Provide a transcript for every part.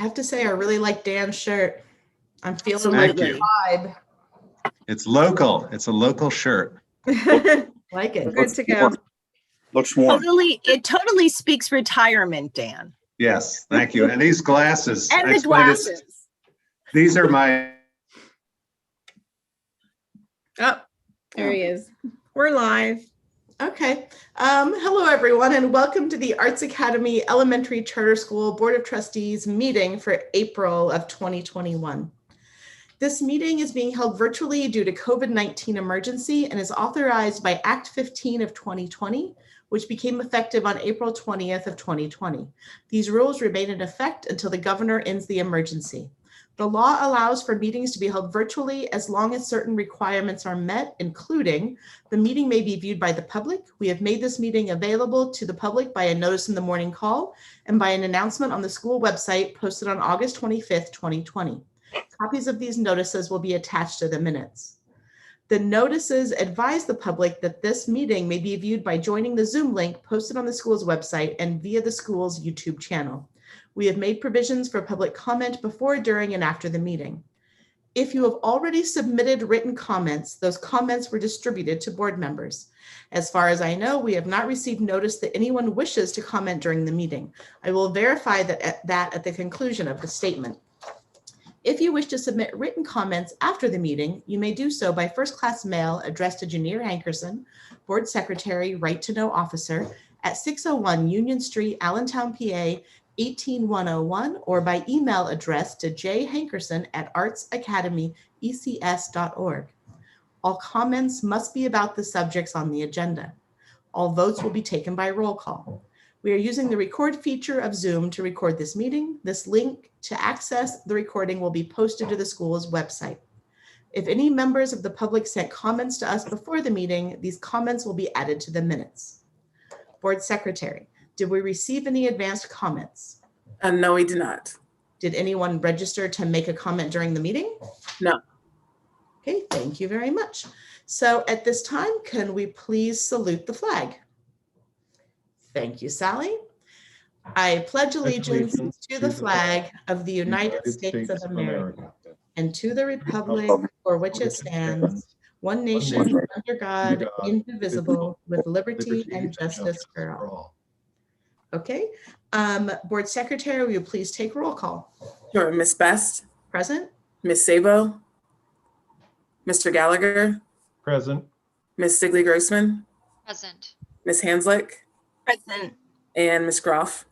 I have to say, I really like Dan's shirt. I'm feeling Absolutely. like the It's local. It's a local shirt. vibe. Like it. Good to go. Looks warm. It totally speaks retirement, Dan. Yes, thank you. And these glasses. And I the explained it- glasses. These are my. Oh, there he is. We're live. Okay. Hello, everyone, and welcome to the Arts Academy Elementary Charter School Board of Trustees meeting for April of 2021. This meeting is being held virtually due to COVID-19 emergency and is authorized by Act 15 of 2020, which became effective on April 20th of 2020. These rules remain in effect until the governor ends the emergency. The law allows for meetings to be held virtually as long as certain requirements are met, including the meeting may be viewed by the public. We have made this meeting available to the public by a notice in the morning call and by an announcement on the school website posted on August 25th, 2020. Copies of these notices will be attached to the minutes. The notices advise the public that this meeting may be viewed by joining the Zoom link posted on the school's website and via the school's YouTube channel. We have made provisions for public comment before, during, and after the meeting. If you have already submitted written comments, those comments were distributed to board members. As far as I know, we have not received notice that anyone wishes to comment during the meeting. I will verify that at the conclusion of the statement. If you wish to submit written comments after the meeting, you may do so by first-class mail addressed to Janir Hankerson, Board Secretary, Right to Know Officer, at 601 Union Street, Allentown, PA, 18101, or by email address to jhankerson@artsacademyecs.org. All comments must be about the subjects on the agenda. All votes will be taken by roll call. We are using the record feature of Zoom to record this meeting. This link to access the recording will be posted to the school's website. If any members of the public sent comments to us before the meeting, these comments will be added to the minutes. Board Secretary, did we receive any advanced comments? No, we did not. Did anyone register to make a comment during the meeting? No. Okay, thank you very much. So at this time, can we please salute the flag? Thank you, Sally. I pledge allegiance to the flag of the United States of America and to the republic for which it stands, one nation under God, indivisible, with liberty and justice for all. Okay, Board Secretary, will you please take roll call? Sure. Miss Best, Present? Miss Sabo, Mr. Gallagher, Present. Miss Sigley Grossman, Present. Miss Hanslick, Present. and Miss Groff.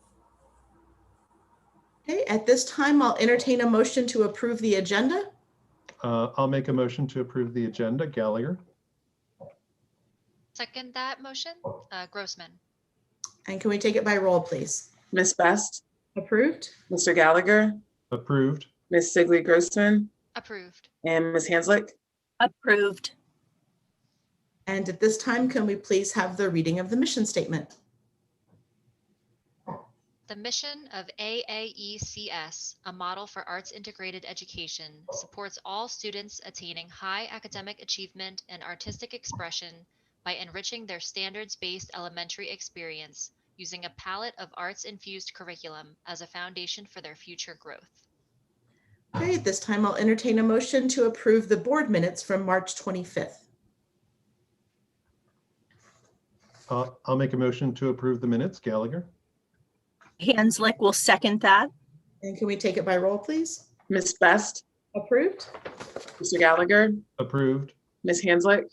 Okay, at this time, I'll entertain a motion to approve the agenda. I'll make a motion to approve the agenda. Gallagher. Second that motion. Grossman. And can we take it by roll, please? Miss Best, Approved? Mr. Gallagher, Approved. Miss Sigley Grossman, Approved. and Miss Hanslick. Approved. And at this time, can we please have the reading of the mission statement? The mission of AAECS, a model for arts integrated education, supports all students attaining high academic achievement and artistic expression by enriching their standards-based elementary experience using a palette of arts-infused curriculum as a foundation for their future growth. Okay, at this time, I'll entertain a motion to approve the board minutes from March 25th. I'll make a motion to approve the minutes. Gallagher. Hanslick will second that. And can we take it by roll, please? Miss Best, Approved? Mr. Gallagher, Approved. Miss Hanslick,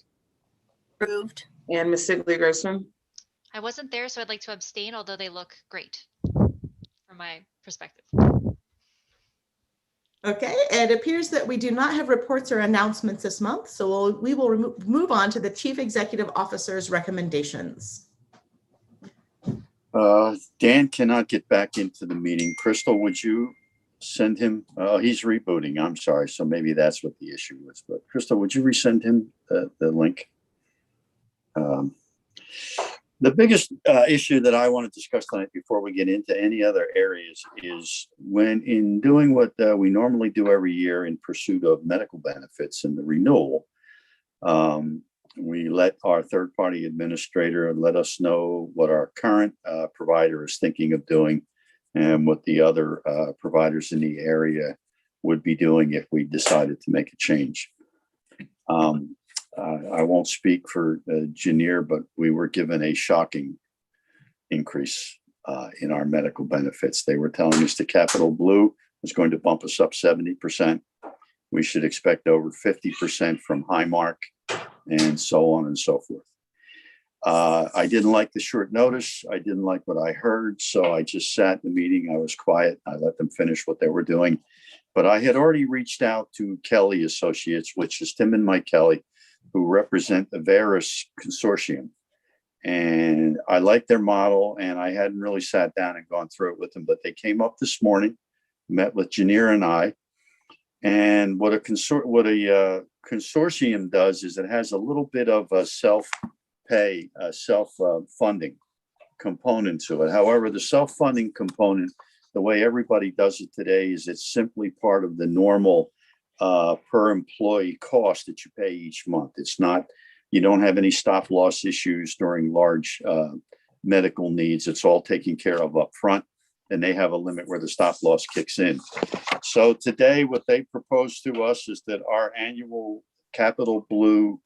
Approved. and Miss Sigley Grossman. I wasn't there, so I'd like to abstain, although they look great from my perspective. Okay, it appears that we do not have reports or announcements this month, so we will move on to the Chief Executive Officer's recommendations. Dan cannot get back into the meeting. Crystal, would you send him? He's rebooting. I'm sorry. So maybe that's what the issue was. But Crystal, would you resend him the link? The biggest issue that I want to discuss tonight before we get into any other areas is when in doing what we normally do every year in pursuit of medical benefits and the renewal, we let our third-party administrator let us know what our current provider is thinking of doing and what the other providers in the area would be doing if we decided to make a change. I won't speak for Janier, but we were given a shocking increase in our medical benefits. They were telling us the Capital Blue was going to bump us up 70%. We should expect over 50% from Highmark, and so on and so forth. I didn't like the short notice. I didn't like what I heard. So I just sat in the meeting. I was quiet. I let them finish what they were doing. But I had already reached out to Kelly Associates, which is Tim and Mike Kelly, who represent the Veris Consortium. And I like their model, and I hadn't really sat down and gone through it with them, but they came up this morning, met with Janier and I. And what a consortium does is it has a little bit of a self-pay, self-funding component to it. However, the self-funding component, the way everybody does it today, is it's simply part of the normal per employee cost that you pay each month. It's not, you don't have any stop loss issues during large medical needs. It's all taken care of up front, and they have a limit where the stop loss kicks in. So today, what they propose to us is that our annual Capital Blue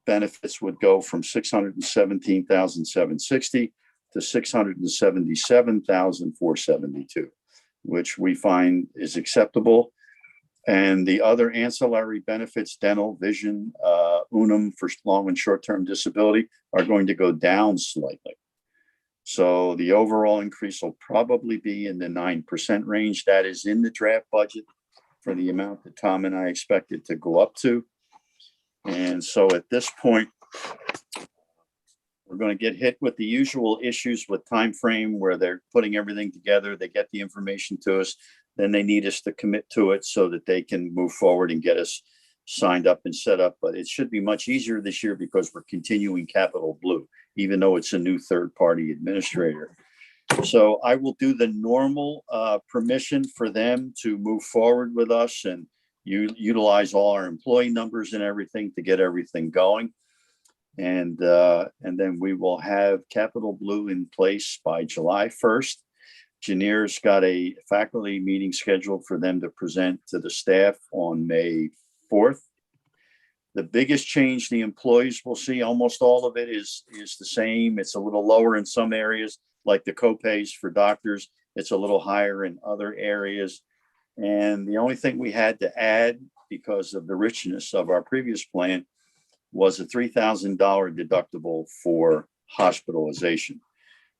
benefits would go from $617,760 to $677,472, which we find is acceptable. And the other ancillary benefits, dental, vision, Unum for long and short-term disability, are going to go down slightly. So the overall increase will probably be in the 9% range. That is in the draft budget for the amount that Tom and I expected to go up to. And so at this point, we're going to get hit with the usual issues with time frame, where they're putting everything together. They get the information to us, then they need us to commit to it so that they can move forward and get us signed up and set up. But it should be much easier this year because we're continuing Capital Blue, even though it's a new third-party administrator. So I will do the normal permission for them to move forward with us and utilize all our employee numbers and everything to get everything going. And then we will have Capital Blue in place by July 1st. Janier's got a faculty meeting scheduled for them to present to the staff on May 4th. The biggest change the employees will see, almost all of it is the same. It's a little lower in some areas, like the copays for doctors. It's a little higher in other areas. And the only thing we had to add, because of the richness of our previous plan, was a $3,000 deductible for hospitalization.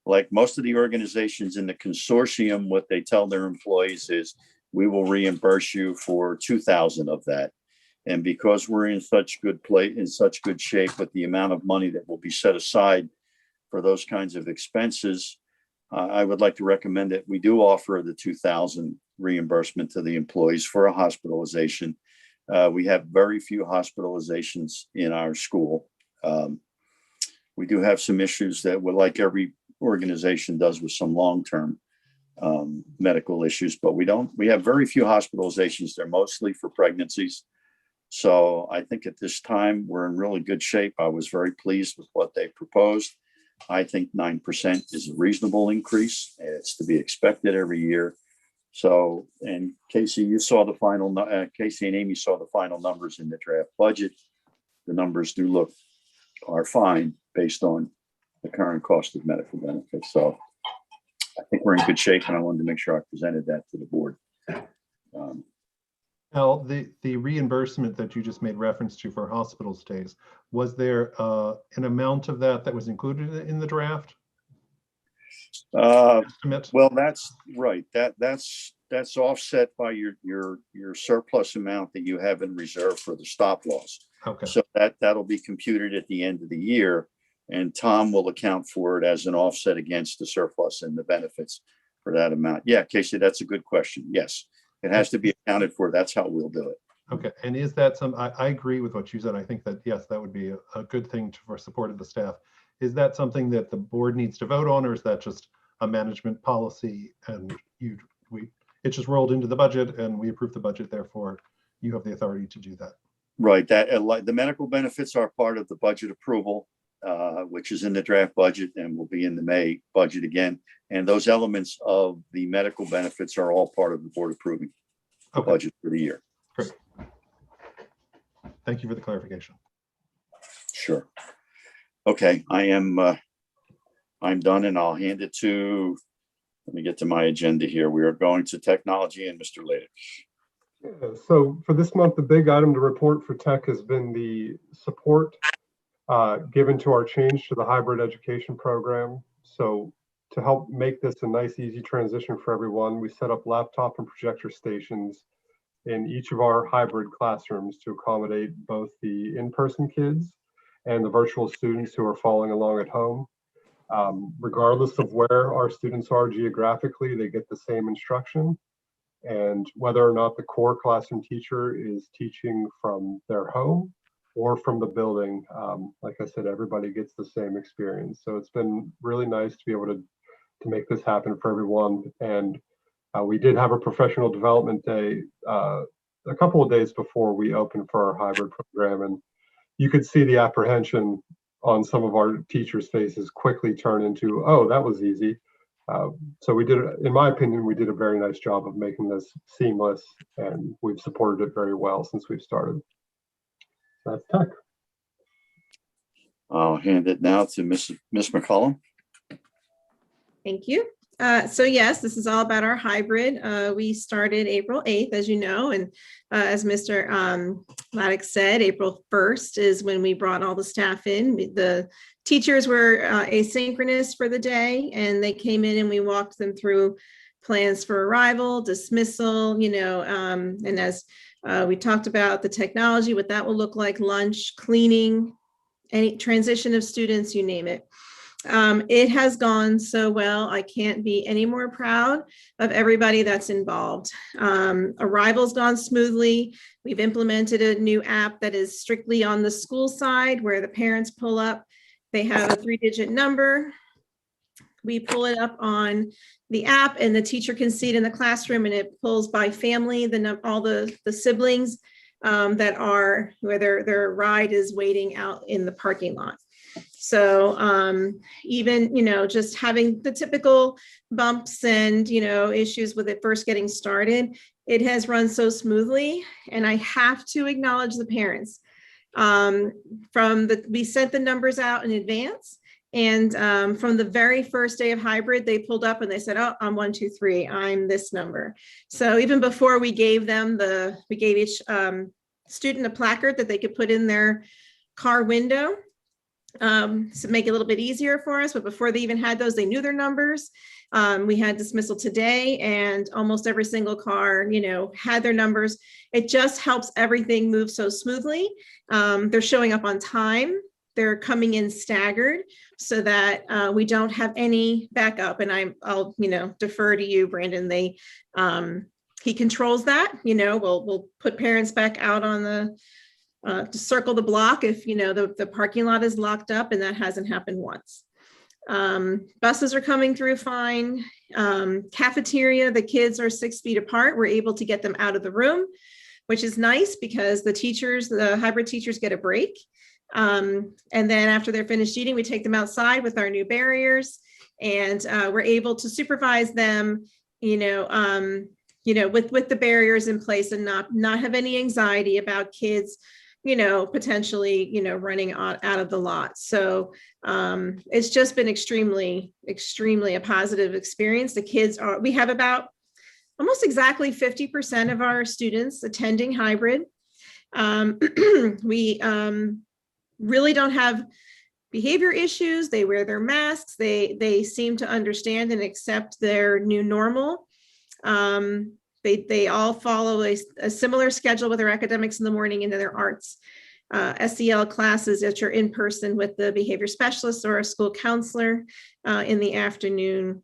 Like most of the organizations in the consortium, what they tell their employees is, we will reimburse you for $2,000 of that. And because we're in such good shape with the amount of money that will be set aside for those kinds of expenses, I would like to recommend that we do offer the $2,000 reimbursement to the employees for a hospitalization. We have very few hospitalizations in our school. We do have some issues that would, like every organization does, with some long-term medical issues, but we have very few hospitalizations. They're mostly for pregnancies. So I think at this time, we're in really good shape. I was very pleased with what they proposed. I think 9% is a reasonable increase. It's to be expected every year. So, and Casey, you saw the final, Casey and Amy saw the final numbers in the draft budget. The numbers are fine based on the current cost of medical benefits. So I think we're in good shape, and I wanted to make sure I presented that to the board. Al, the reimbursement that you just made reference to for hospital stays, was there an amount of that was included in the draft? Estimate? Well, that's right. That's offset by your surplus amount that you have in reserve for the stop loss. Okay. So that'll be computed at the end of the year, and Tom will account for it as an offset against the surplus and the benefits for that amount. Yeah, Casey, that's a good question. Yes, it has to be accounted for. That's how we'll do it. Okay. And is that I agree with what you said. I think that, yes, that would be a good thing for support of the staff. Is that something that the board needs to vote on, or is that just a management policy and it's just rolled into the budget and we approve the budget, therefore you have the authority to do that? Right. That the medical benefits are part of the budget approval. which is in the draft budget and will be in the May budget again. And those elements of the medical benefits are all part of the board approving the Okay, budget for the year. great. Thank you for the clarification. Sure. Okay, I'm done, and I'll hand it to, let me get to my agenda here. We are going to technology and Mr. Laydick. So for this month, the big item to report for tech has been the support given to our change to the hybrid education program. So to help make this a nice, easy transition for everyone, we set up laptop and projector stations in each of our hybrid classrooms to accommodate both the in-person kids and the virtual students who are following along at home. Regardless of where our students are geographically, they get the same instruction. And whether or not the core classroom teacher is teaching from their home or from the building, like I said, everybody gets the same experience. So it's been really nice to be able to make this happen for everyone. And we did have a professional development day a couple of days before we opened for our hybrid program. And you could see the apprehension on some of our teachers' faces quickly turn into, oh, that was easy. So we did, in my opinion, we did a very nice job of making this seamless, and we've supported it very well since we've started. That's tech. I'll hand it now to Miss McCollum. Thank you. So yes, this is all about our hybrid. We started April 8th, as you know, and as Mr. Laydick said, April 1st is when we brought all the staff in. The teachers were asynchronous for the day, and they came in and we walked them through plans for arrival, dismissal, and as we talked about the technology, what that will look like, lunch, cleaning, any transition of students, you name it. It has gone so well. I can't be any more proud of everybody that's involved. Arrival's gone smoothly. We've implemented a new app that is strictly on the school side where the parents pull up. They have a 3-digit number. We pull it up on the app and the teacher can see it in the classroom, and it pulls by family, all the siblings that are, where their ride is waiting out in the parking lot. So even, just having the typical bumps and, issues with it first getting started, it has run so smoothly. And I have to acknowledge the parents. We sent the numbers out in advance. And from the very first day of hybrid, they pulled up and they said, oh, I'm 123, I'm this number. So even before we gave them we gave each student a placard that they could put in their car window. So make it a little bit easier for us, but before they even had those, they knew their numbers. We had dismissal today, and almost every single car, had their numbers. It just helps everything move so smoothly. They're showing up on time. They're coming in staggered so that we don't have any backup. And I'll defer to you, Brandon. He controls that. We'll put parents back out on to circle the block if the parking lot is locked up, and that hasn't happened once. Buses are coming through fine. Cafeteria, the kids are 6 feet apart. We're able to get them out of the room, which is nice because the hybrid teachers get a break. And then after they're finished eating, we take them outside with our new barriers, and we're able to supervise them, with the barriers in place, and not have any anxiety about kids potentially, running out of the lot. So it's just been extremely, extremely a positive experience. The kids we have about almost exactly 50% of our students attending hybrid. We really don't have behavior issues. They wear their masks. They seem to understand and accept their new normal. They all follow a similar schedule with their academics in the morning and then their arts SEL classes that you're in person with the behavior specialist or a school counselor in the afternoon.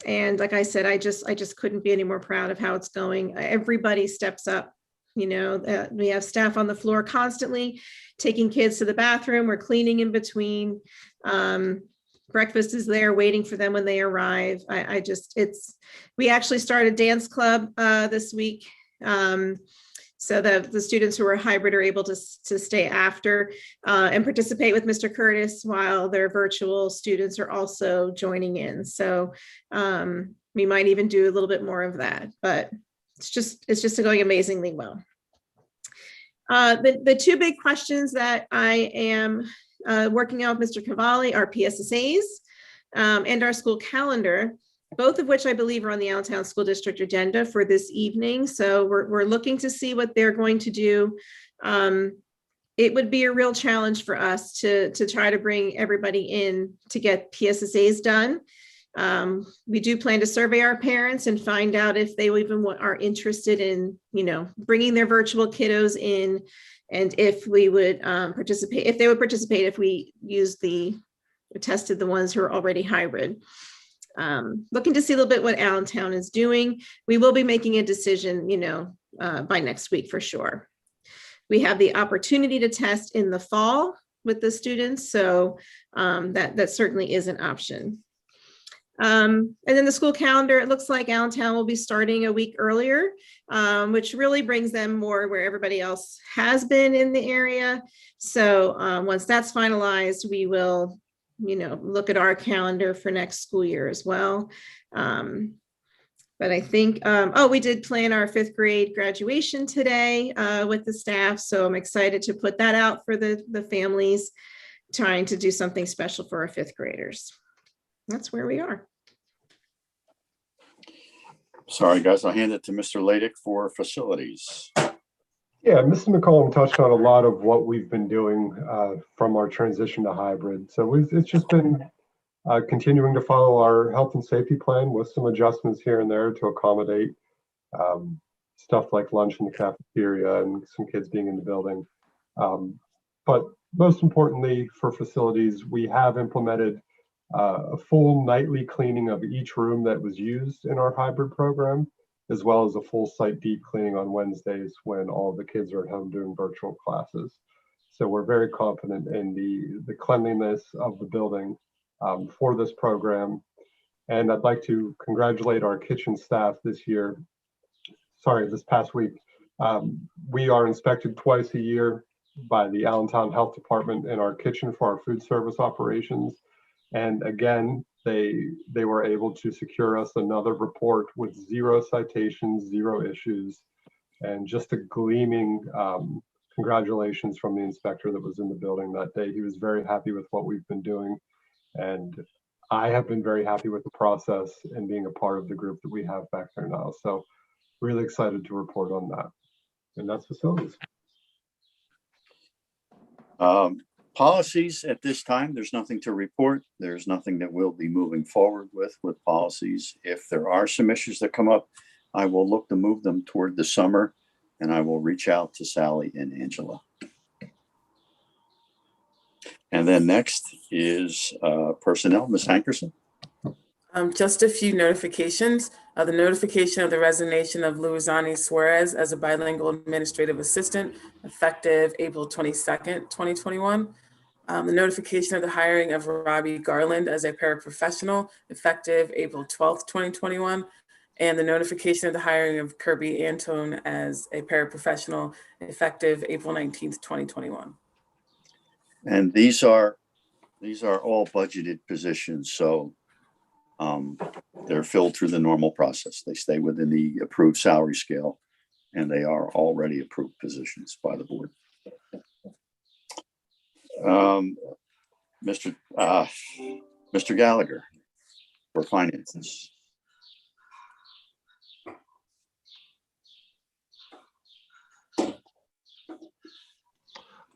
And like I said, I just couldn't be any more proud of how it's going. Everybody steps up. We have staff on the floor constantly taking kids to the bathroom. We're cleaning in between. Breakfast is there waiting for them when they arrive. We actually started dance club this week. so that the students who are hybrid are able to stay after and participate with Mr. Curtis while their virtual students are also joining in. So we might even do a little bit more of that, but it's just going amazingly well. The two big questions that I am working out with Mr. Cavalli are PSSAs and our school calendar, both of which I believe are on the Allentown School District agenda for this evening. So we're looking to see what they're going to do. It would be a real challenge for us to try to bring everybody in to get PSSAs done. We do plan to survey our parents and find out if they even are interested in, bringing their virtual kiddos in, and if we would participate, if they would participate, if we tested the ones who are already hybrid. Looking to see a little bit what Allentown is doing. We will be making a decision, by next week for sure. We have the opportunity to test in the fall with the students, so that certainly is an option. And then the school calendar, it looks like Allentown will be starting a week earlier, which really brings them more where everybody else has been in the area. So once that's finalized, we will, look at our calendar for next school year as well. But I think, we did plan our 5th grade graduation today with the staff. So I'm excited to put that out for the families, trying to do something special for our 5th graders. That's where we are. Sorry, guys, I'll hand it to Mr. Laydick for facilities. Yeah, Mr. McCollum touched on a lot of what we've been doing from our transition to hybrid. So it's just been continuing to follow our health and safety plan with some adjustments here and there to accommodate stuff like lunch in the cafeteria and some kids being in the building. But most importantly for facilities, we have implemented a full nightly cleaning of each room that was used in our hybrid program, as well as a full site deep cleaning on Wednesdays when all the kids are at home doing virtual classes. So we're very confident in the cleanliness of the building for this program. And I'd like to congratulate our kitchen staff this past week. We are inspected twice a year by the Allentown Health Department in our kitchen for our food service operations. And again, they were able to secure us another report with 0 citations, 0 issues, and just a gleaming congratulations from the inspector that was in the building that day. He was very happy with what we've been doing. And I have been very happy with the process and being a part of the group that we have back there now. So really excited to report on that. And that's facilities. Policies at this time, there's nothing to report. There's nothing that we'll be moving forward with policies. If there are some issues that come up, I will look to move them toward the summer, and I will reach out to Sally and Angela. And then next is personnel, Ms. Hankerson. Just a few notifications. The notification of the resignation of Luizani Suarez as a bilingual administrative assistant effective April 22nd, 2021. The notification of the hiring of Robbie Garland as a paraprofessional effective April 12th, 2021. And the notification of the hiring of Kirby Antone as a paraprofessional effective April 19th, 2021. And these are all budgeted positions, so they're filled through the normal process. They stay within the approved salary scale, and they are already approved positions by the board. Mr. Gallagher for finances.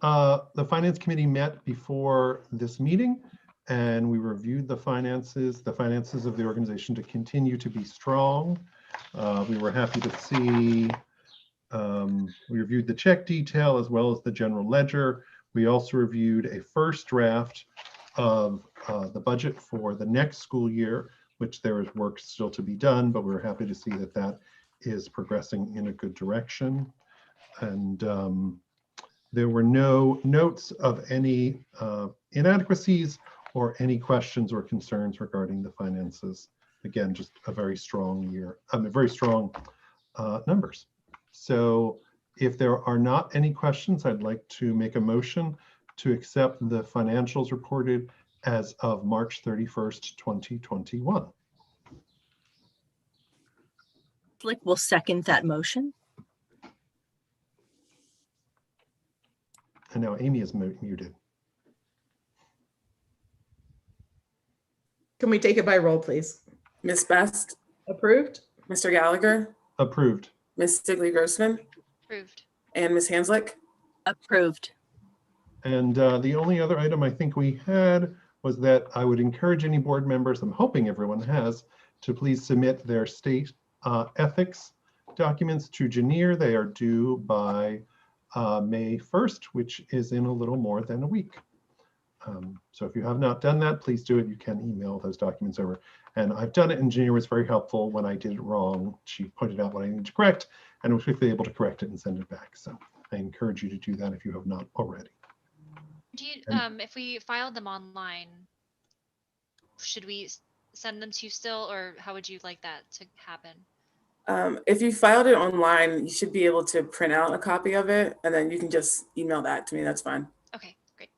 The Finance Committee met before this meeting, and we reviewed the finances of the organization to continue to be strong. We were happy to see, we reviewed the check detail as well as the general ledger. We also reviewed a first draft of the budget for the next school year, which there is work still to be done, but we're happy to see that that is progressing in a good direction. And there were no notes of any inadequacies or any questions or concerns regarding the finances. Again, just a very strong year, very strong numbers. So If there are not any questions, I'd like to make a motion to accept the financials reported as of March 31st, 2021. Slick will second that motion. And now Amy is muted. Can we take it by roll, please? Ms. Best, Approved? Mr. Gallagher, Approved. Ms. Sigley Grossman, Approved. and Ms. Hanslick. Approved. And the only other item I think we had was that I would encourage any board members, I'm hoping everyone has, to please submit their state ethics documents to Janir. They are due by May 1st, which is in a little more than a week. So if you have not done that, please do it. You can email those documents over. And I've done it, and Janir was very helpful. When I did it wrong, she pointed out what I needed to correct and was quickly able to correct it and send it back. So I encourage you to do that if you have not already. Do you, if we filed them online, should we send them to you still, or how would you like that to happen? If you filed it online, you should be able to print out a copy of it, and then you can just email that to me. That's fine. Okay, great.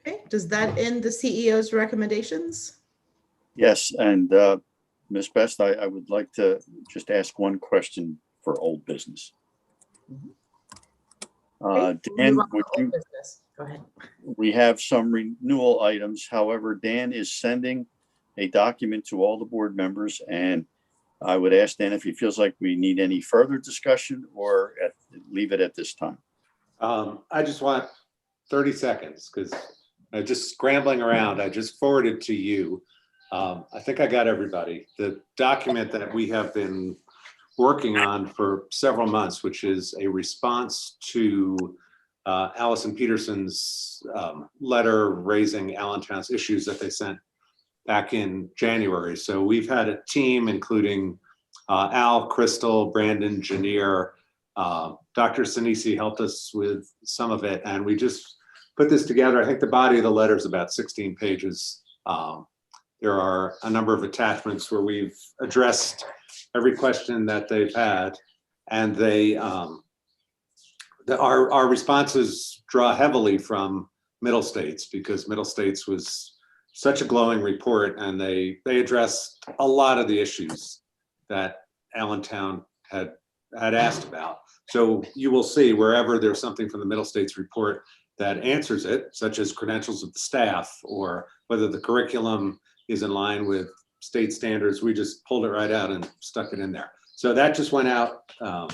Okay, does that end the CEO's recommendations? Yes, and Ms. Best, I would like to just ask one question for old business. Okay, Dan, move on to would old you, business. Go ahead. we have some renewal items. However, Dan is sending a document to all the board members, and I would ask Dan if he feels like we need any further discussion or leave it at this time. I just want 30 seconds because I'm just scrambling around. I just forwarded to you. I think I got everybody. The document that we have been working on for several months, which is a response to Allison Peterson's letter raising Allentown's issues that they sent back in January. So we've had a team, including Al, Crystal, Brandon, Janir, Dr. Sinisi helped us with some of it, and we just put this together. I think the body of the letter is about 16 pages. There are a number of attachments where we've addressed every question that they've had, and they our responses draw heavily from Middle States, because Middle States was such a glowing report, and they addressed a lot of the issues that Allentown had asked about. So you will see wherever there's something from the Middle States report that answers it, such as credentials of the staff or whether the curriculum is in line with state standards, we just pulled it right out and stuck it in there. So that just went out a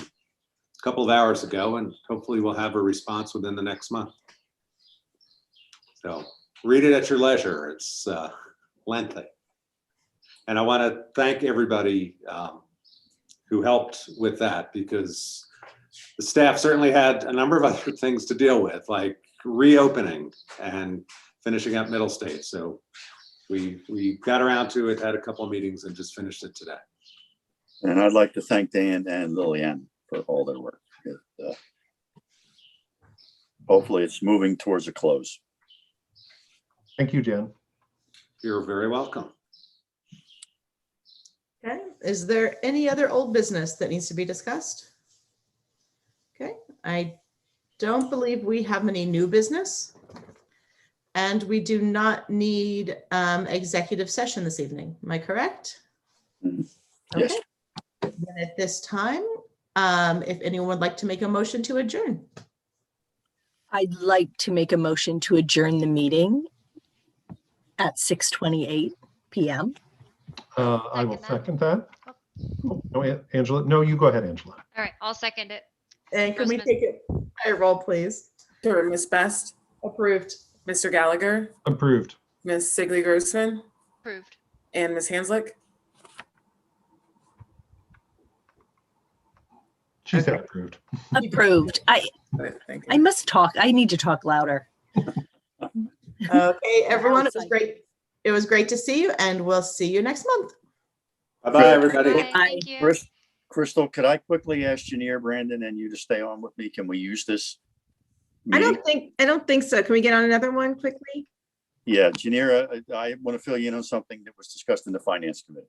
couple of hours ago, and hopefully we'll have a response within the next month. So read it at your leisure. It's lengthy. And I want to thank everybody who helped with that, because the staff certainly had a number of other things to deal with, like reopening and finishing up Middle State. So we got around to it, had a couple of meetings, and just finished it today. And I'd like to thank Dan and Lillian for all their work. Hopefully it's moving towards a close. Thank you, Jan. You're very welcome. Okay, is there any other old business that needs to be discussed? Okay, I don't believe we have any new business. And we do not need executive session this evening. Am I correct? Yes. Okay. Then at this time, if anyone would like to make a motion to adjourn. I'd like to make a motion to adjourn the meeting at 6:28 p.m. I will second that. No, Angela, no, you go ahead, Angela. All right, I'll second it. And can we Grossman. take it by roll, please? Sure, Ms. Best, Approved. Mr. Gallagher, Approved. Ms. Sigley Grossman, Approved. and Ms. Hanslick. She said approved. Approved. Thank I you. must talk. I need to talk louder. Okay, everyone, it was great. It was great to see you, and we'll see you next month. Bye-bye, everybody. Bye, thank you. Crystal, could I quickly ask Janir, Brandon, and you to stay on with me? Can we use this I meeting? don't think so. Can we get on another one quickly? Yeah, Janir, I want to fill you in on something that was discussed in the Finance Committee.